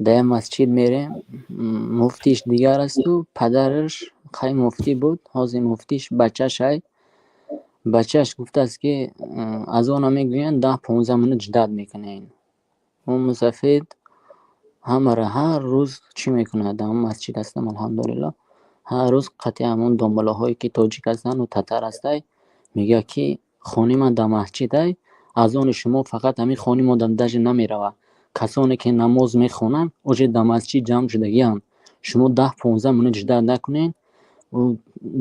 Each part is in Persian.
در مسجد میریم، مفتیش دیگر است و پدرش خیلی مفتی بود. حاضر مفتیش بچهش گفته است که از آن میگوین 10-15 منوت جداد میکنه. اون مسافید همه را هر روز چی میکنه؟ در مسجد هستم الحمدلله، هر روز قطعا همون دنباله هایی که تاجیک هستن و تتر هسته میگه که خانی من در مسجد های، از آن شما فقط همین خانی ما دمدش نمیروه. کسانی که نماز میخونن اوجه در مسجد جمع شدگی هم شما 10-15 منوت جداد نکنین. و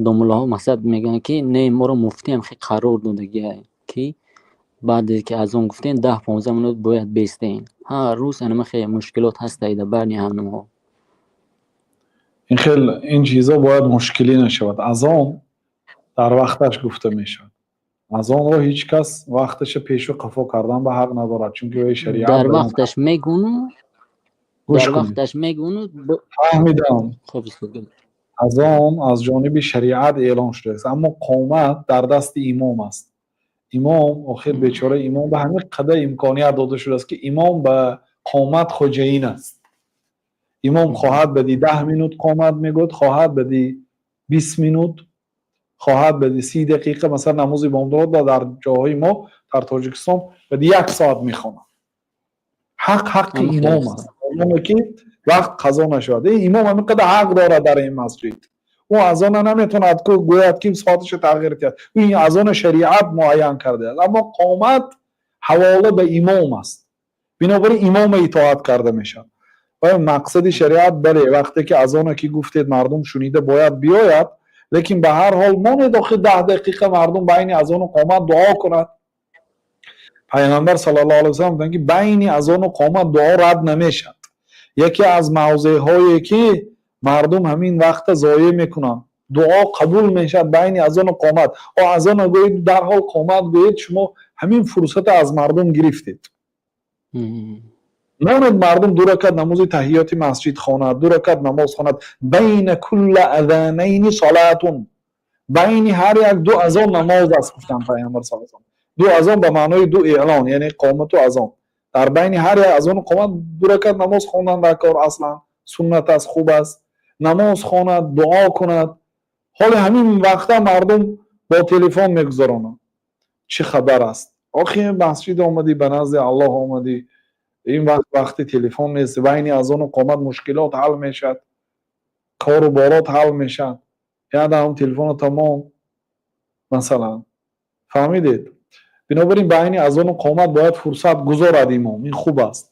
دنباله ها مثلا میگن که نه ما رو مفتی هم خیلی قرار دادگی که بعد که از اون گفتین 10-15 منوت باید بیستین. هر روز انما خیلی مشکلات هست در برنی ها. این چیزا باید مشکلی نشود. از آن در وقتش گفته میشود. از آن رو هیچ کس وقتش پیشو قفا کردن به حق ندارد، چون که شریعت در وقتش میگونو فهمیدم. خب از آن از جانب شریعت اعلام شده است، اما قومت در دست امام است. امام آخر بیچاره امام به همین قدر امکانیت داده شده است که امام به قومت خوجین است. امام خواهد بدی 10 منوت قومت میگوید، خواهد بدی 20 منوت، خواهد بدی 30 دقیقه. مثلا نماز بامداد در جاهای ما در تاجیکستان بدی 1 ساعت میخونه. حق امام است. امام که وقت قضا نشود، امام همین قدر حق دارد در این مسجد. او از آن نمیتوند که گوید که ساعتش تغییر کرد. این از آن شریعت معین کرده است، اما قومت حواله به امام است، بنابراین امام اطاعت کرده میشه. و مقصد شریعت بله وقتی که از آن که گفتید مردم شنیده باید بیاید، لیکن به هر حال ما نداخل 10 دقیقه مردم بین از آن و قومت دعا کند. پیامبر صلی الله علیه و سلم میگن که بین از آن و قومت دعا رد نمیشد. یکی از موضع هایی که مردم همین وقت ضایع میکنن دعا قبول میشد بین از آن و قومت. و از آن گوید در حال قومت گوید شما همین فرصت از مردم گرفتید. نماند مردم 2 رکعت نماز تحیات مسجد خواند، 2 رکعت نماز خواند. بین کل اذانین صلاتون، بین هر یک 2 اذان نماز است. گفتن پیامبر صلی الله علیه و سلم 2 اذان به معنای 2 اعلان، یعنی قامت و اذان. در بین هر یک اذان و قامت 2 رکعت نماز خواندن در کار اصلا سنت است، خوب است. نماز خواند، دعا کند. حال همین وقتا مردم با تلفن میگذرانند چه خبر است. آخه مسجد آمدی به نزد الله آمدی، این وقتی تلفن نیست. بین اذان و قامت مشکلات حل میشد، کار و بارات حل میشد. یعنی هم تلفن تمام مثلا فهمیدید. بنابراین بین اذان و قامت باید فرصت گذارد امام. این خوب است.